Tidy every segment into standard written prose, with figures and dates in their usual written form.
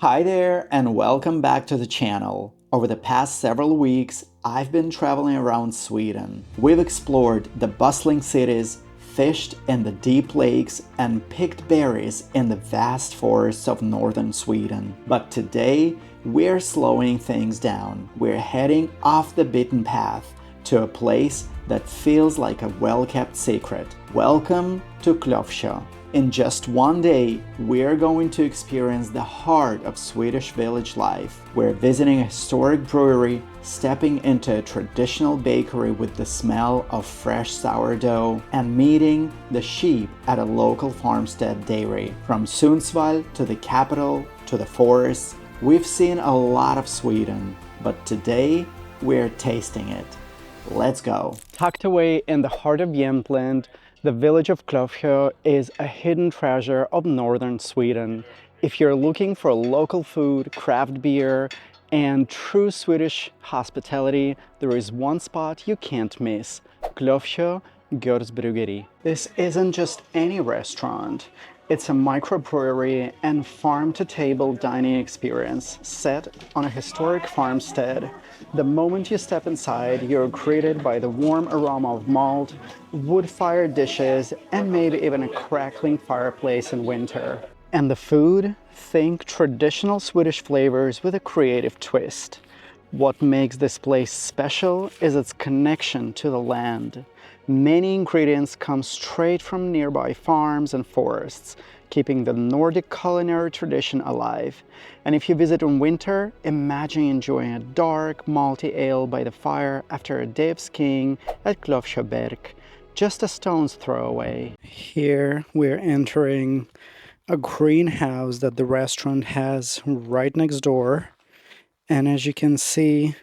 Hi there and welcome back to the channel. Over the past several weeks, I've been traveling around Sweden. We've explored the bustling cities, fished in the deep lakes, and picked berries in the vast forests of northern Sweden. But today, we're slowing things down. We're heading off the beaten path to a place that feels like a well-kept secret. Welcome to Klövsjö. In just one day, we're going to experience the heart of Swedish village life. We're visiting a historic brewery, stepping into a traditional bakery with the smell of fresh sourdough, and meeting the sheep at a local farmstead dairy. From Sundsvall to the capital to the forests, we've seen a lot of Sweden, but today we're tasting it. Let's go. Tucked away in the heart of Jämtland, the village of Klövsjö is a hidden treasure of northern Sweden. If you're looking for local food, craft beer, and true Swedish hospitality, there is one spot you can't miss: Klövsjö Gårds Bryggeri. This isn't just any restaurant. It's a microbrewery and farm-to-table dining experience set on a historic farmstead. The moment you step inside, you're greeted by the warm aroma of malt, wood-fired dishes, and maybe even a crackling fireplace in winter. And the food? Think traditional Swedish flavors with a creative twist. What makes this place special is its connection to the land. Many ingredients come straight from nearby farms and forests, keeping the Nordic culinary tradition alive. And if you visit in winter, imagine enjoying a dark, malty ale by the fire after a day of skiing at Klövsjö Berg, just a stone's throw away. Here we're entering a greenhouse that the restaurant has right next door. And as you can see,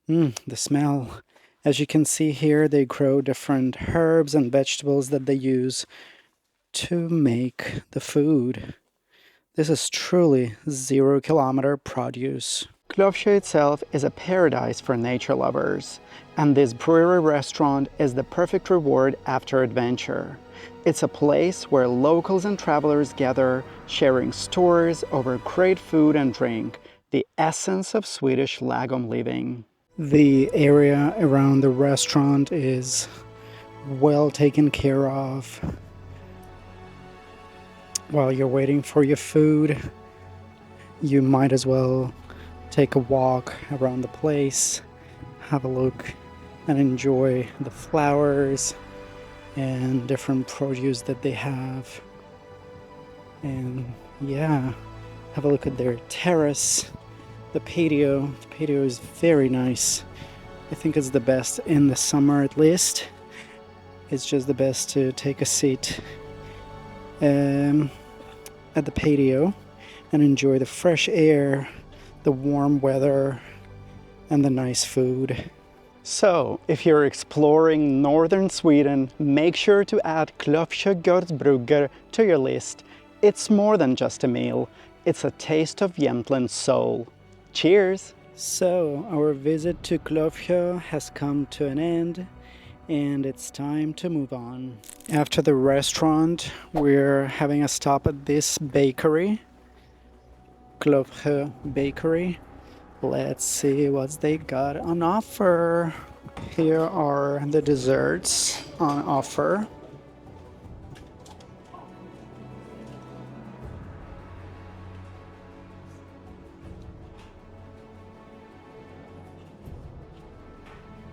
the smell. As you can see here, they grow different herbs and vegetables that they use to make the food. This is truly 0-kilometer produce. Klövsjö itself is a paradise for nature lovers, and this brewery restaurant is the perfect reward after adventure. It's a place where locals and travelers gather, sharing stories over great food and drink, the essence of Swedish lagom living. The area around the restaurant is well taken care of. While you're waiting for your food, you might as well take a walk around the place, have a look and enjoy the flowers and different produce that they have. And yeah, have a look at their terrace. The patio is very nice. I think it's the best in the summer at least. It's just the best to take a seat at the patio and enjoy the fresh air, the warm weather, and the nice food. So, if you're exploring northern Sweden, make sure to add Klövsjö Gårds Bryggeri to your list. It's more than just a meal. It's a taste of Jämtland's soul. Cheers! So, our visit to Klövsjö has come to an end, and it's time to move on. After the restaurant, we're having a stop at this bakery, Klövsjö Bakery. Let's see what they got on offer. Here are the desserts on offer.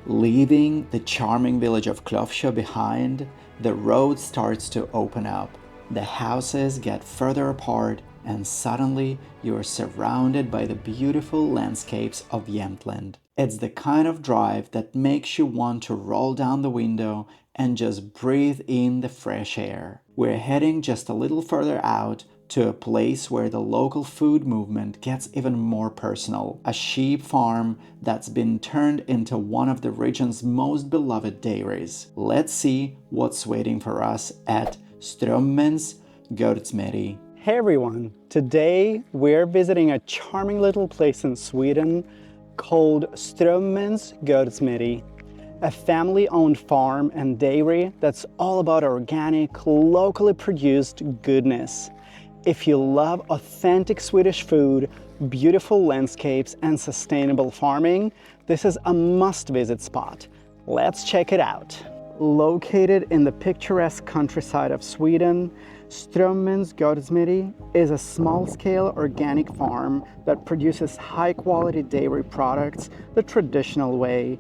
Leaving the charming village of Klövsjö behind, the road starts to open up. The houses get further apart, and suddenly you're surrounded by the beautiful landscapes of Jämtland. It's the kind of drive that makes you want to roll down the window and just breathe in the fresh air. We're heading just a little further out to a place where the local food movement gets even more personal. A sheep farm that's been turned into one of the region's most beloved dairies. Let's see what's waiting for us at Strömmens Gårdsmejeri. Hey everyone! Today we're visiting a charming little place in Sweden called Strömmens Gårdsmejeri, a family-owned farm and dairy that's all about organic, locally produced goodness. If you love authentic Swedish food, beautiful landscapes, and sustainable farming, this is a must-visit spot. Let's check it out. Located in the picturesque countryside of Sweden, Strömmens Gårdsmejeri is a small-scale organic farm that produces high-quality dairy products the traditional way.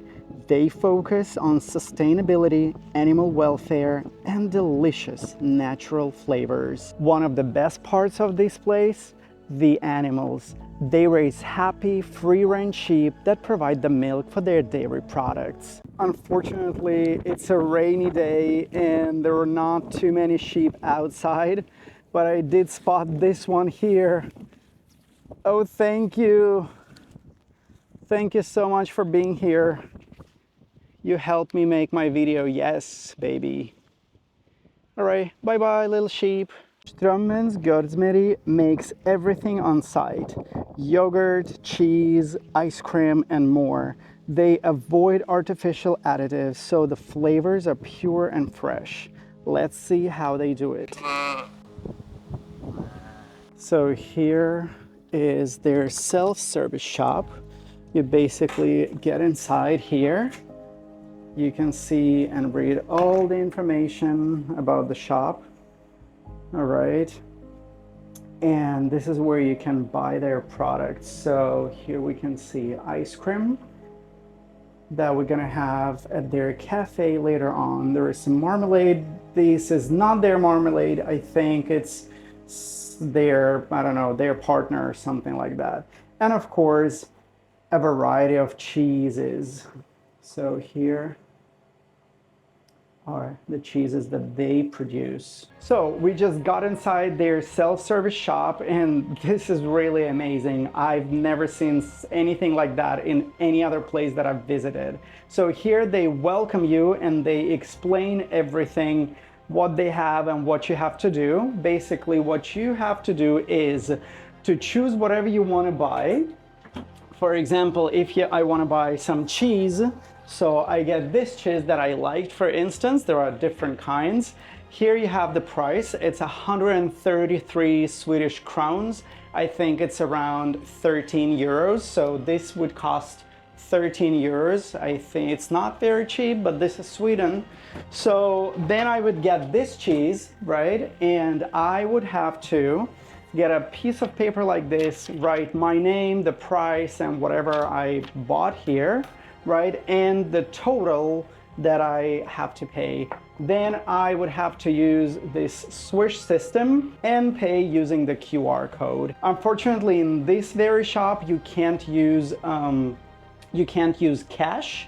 They focus on sustainability, animal welfare, and delicious natural flavors. One of the best parts of this place, the animals. They raise happy, free-range sheep that provide the milk for their dairy products. Unfortunately, it's a rainy day and there are not too many sheep outside, but I did spot this one here. Oh, thank you. Thank you so much for being here. You helped me make my video. Yes, baby. All right, bye-bye, little sheep. Strömmens Gårdsmejeri makes everything on site. Yogurt, cheese, ice cream, and more. They avoid artificial additives, so the flavors are pure and fresh. Let's see how they do it. So here is their self-service shop. You basically get inside here. You can see and read all the information about the shop. All right. And this is where you can buy their products. So here we can see ice cream that we're gonna have at their cafe later on. There is some marmalade. This is not their marmalade. I think it's their, I don't know, their partner or something like that. And of course, a variety of cheeses. So here are the cheeses that they produce. So we just got inside their self-service shop and this is really amazing. I've never seen anything like that in any other place that I've visited. So here they welcome you and they explain everything, what they have and what you have to do. Basically what you have to do is to choose whatever you want to buy. For example, if I want to buy some cheese, so I get this cheese that I liked, for instance. There are different kinds. Here you have the price. It's 133 Swedish crowns. I think it's around 13 euros. So this would cost 13 euros. I think it's not very cheap, but this is Sweden. So then I would get this cheese, right? And I would have to get a piece of paper like this, write my name, the price, and whatever I bought here, right? And the total that I have to pay. Then I would have to use this Swish system and pay using the QR code. Unfortunately, in this very shop, you can't use cash,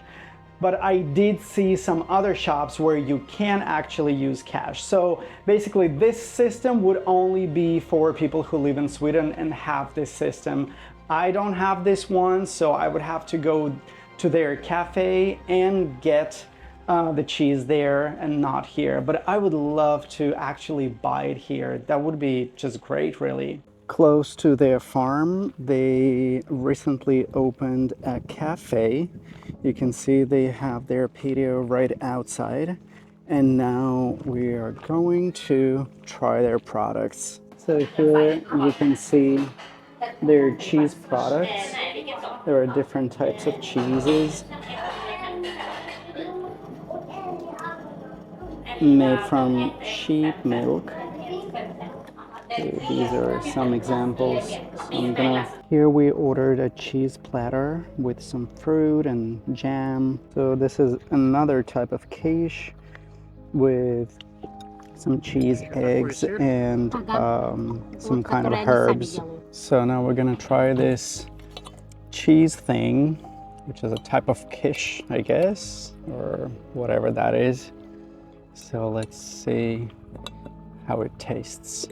but I did see some other shops where you can actually use cash. So basically this system would only be for people who live in Sweden and have this system. I don't have this one, so I would have to go to their cafe and get the cheese there and not here. But I would love to actually buy it here. That would be just great, really. Close to their farm, they recently opened a cafe. You can see they have their patio right outside. And now we are going to try their products. So here you can see their cheese products. There are different types of cheeses made from sheep milk. Okay, these are some examples. So here we ordered a cheese platter with some fruit and jam. So this is another type of quiche with some cheese, eggs, and some kind of herbs. So now we're gonna try this cheese thing, which is a type of quiche, I guess, or whatever that is. So let's see how it tastes.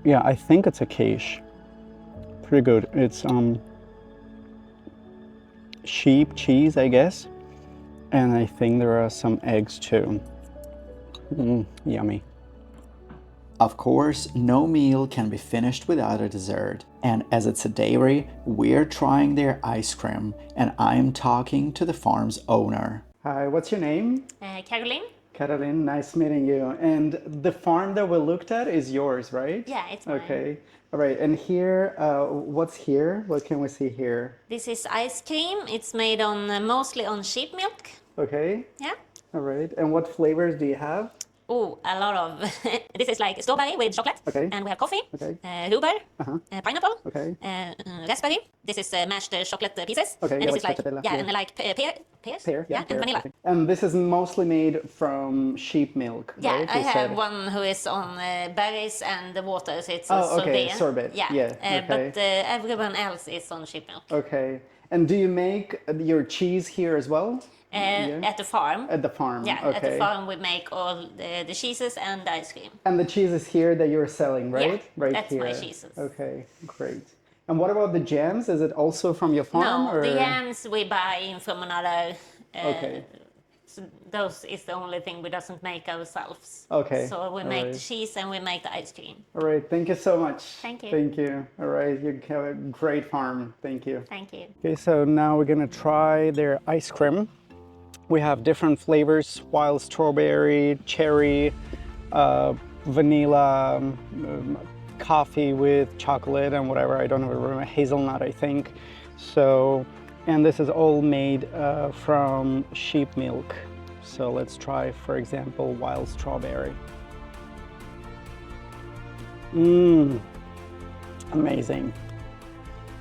Yeah, I think it's a quiche. Pretty good. It's sheep cheese, I guess. And I think there are some eggs too. Yummy. Of course, no meal can be finished without a dessert. And as it's a dairy, we're trying their ice cream, and I'm talking to the farm's owner. Hi, what's your name? Caroline. Caroline, nice meeting you. And the farm that we looked at is yours, right? Yeah, it's mine. Okay. All right. And here, what's here? What can we see here? This is ice cream. It's made on mostly on sheep milk. Okay. Yeah. All right. And what flavors do you have? Oh, a lot of. This is like strawberry with chocolate. Okay. And we have coffee. Okay. Rhubarb. Pineapple. Okay. Raspberry. This is mashed chocolate pieces. Okay. And Yeah, this is like stracciatella. yeah, and like pears. Pear, yeah, and pear, vanilla. okay. And this is mostly made from sheep milk, Yeah, right? I You have said. one who is on berries and the water, so it's a okay, sorbet. sorbet. Yeah, okay. but everyone else is on sheep milk. Okay. And do you make your cheese here as well? At the farm. At the farm. Yeah, okay. at the farm we make all the cheeses and the ice cream. And the cheese is here that you're selling, right? Yeah, right that's here. my cheeses. Okay, great. And what about the jams? Is it also from your farm? No, or? the yams we buy in from another. Okay. So those is the only thing we doesn't make ourselves. Okay. So we All make right. the cheese and we make the ice cream. All right. Thank you so much. Thank you. Thank you. All right. You have a great farm. Thank you. Thank you. Okay, so now we're gonna try their ice cream. We have different flavors: wild strawberry, cherry, vanilla, coffee with chocolate and whatever. I don't remember, hazelnut, I think. So, and this is all made from sheep milk. So let's try, for example, wild strawberry. Amazing.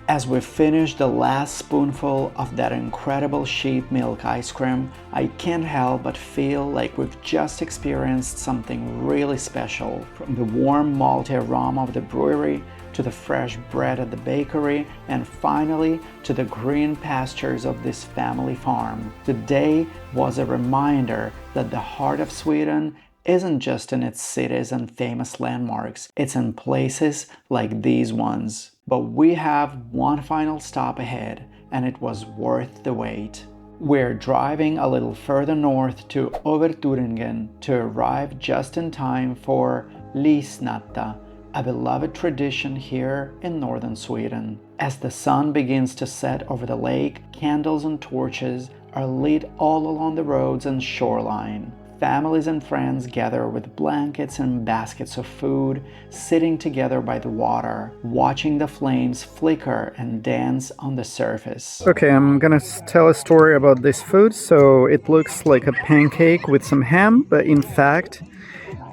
As we finish the last spoonful of that incredible sheep milk ice cream, I can't help but feel like we've just experienced something really special. From the warm malty aroma of the brewery, to the fresh bread at the bakery, and finally to the green pastures of this family farm. Today was a reminder that the heart of Sweden isn't just in its cities and famous landmarks, it's in places like these ones. But we have one final stop ahead, and it was worth the wait. We're driving a little further north to Överturringen to arrive just in time for Ljusnatt, a beloved tradition here in northern Sweden. As the sun begins to set over the lake, candles and torches are lit all along the roads and shoreline. Families and friends gather with blankets and baskets of food, sitting together by the water, watching the flames flicker and dance on the surface. Okay, I'm gonna tell a story about this food. So it looks like a pancake with some ham, but in fact,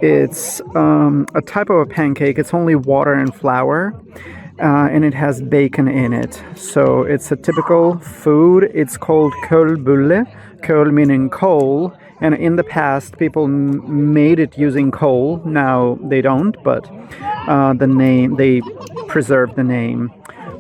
it's a type of a pancake. It's only water and flour, and it has bacon in it. So it's a typical food. It's called kölbulle, köl meaning coal. And in the past, people made it using coal. Now they don't, but they preserve the name.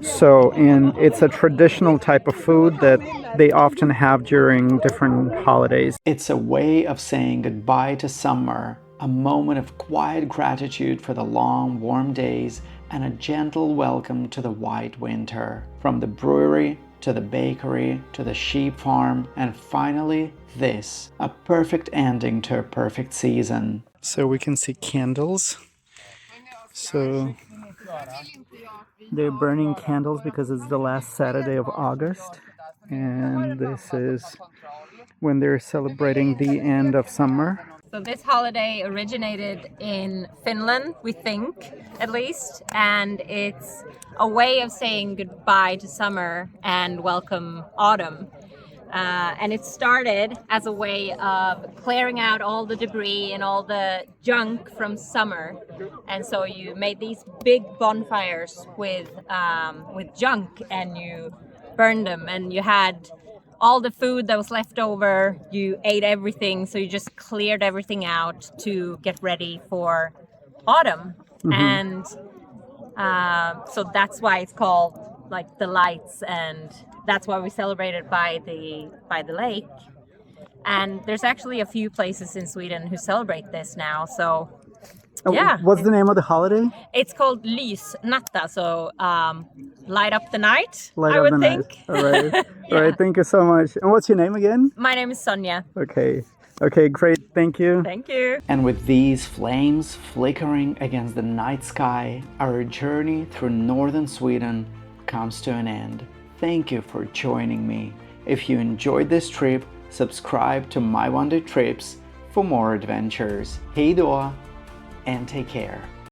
So, and it's a traditional type of food that they often have during different holidays. It's a way of saying goodbye to summer, a moment of quiet gratitude for the long, warm days, and a gentle welcome to the white winter. From the brewery to the bakery, to the sheep farm, and finally this, a perfect ending to a perfect season. So we can see candles. So they're burning candles because it's the last Saturday of August, and this is when they're celebrating the end of summer. So this holiday originated in Finland, we think, at least, and it's a way of saying goodbye to summer and welcome autumn. And it started as a way of clearing out all the debris and all the junk from summer. And so you made these big bonfires with junk, and you burned them, and you had all the food that was left over, you ate everything, so you just cleared everything out to get ready for autumn. And so that's why it's called like the lights, and that's why we celebrate it by the lake. And there's actually a few places in Sweden who celebrate this now, so yeah. What's the name of the holiday? It's called Ljusnatt, so light up the night, Light I up would the think. Night. All right. Yeah. All right, thank you so much. And what's your name again? My name is Sonia. Okay, Okay, great. Thank you. Thank you. And with these flames flickering against the night sky, our journey through northern Sweden comes to an end. Thank you for joining me. If you enjoyed this trip, subscribe to MyOneDayTrips for more adventures. Hej då, and take care.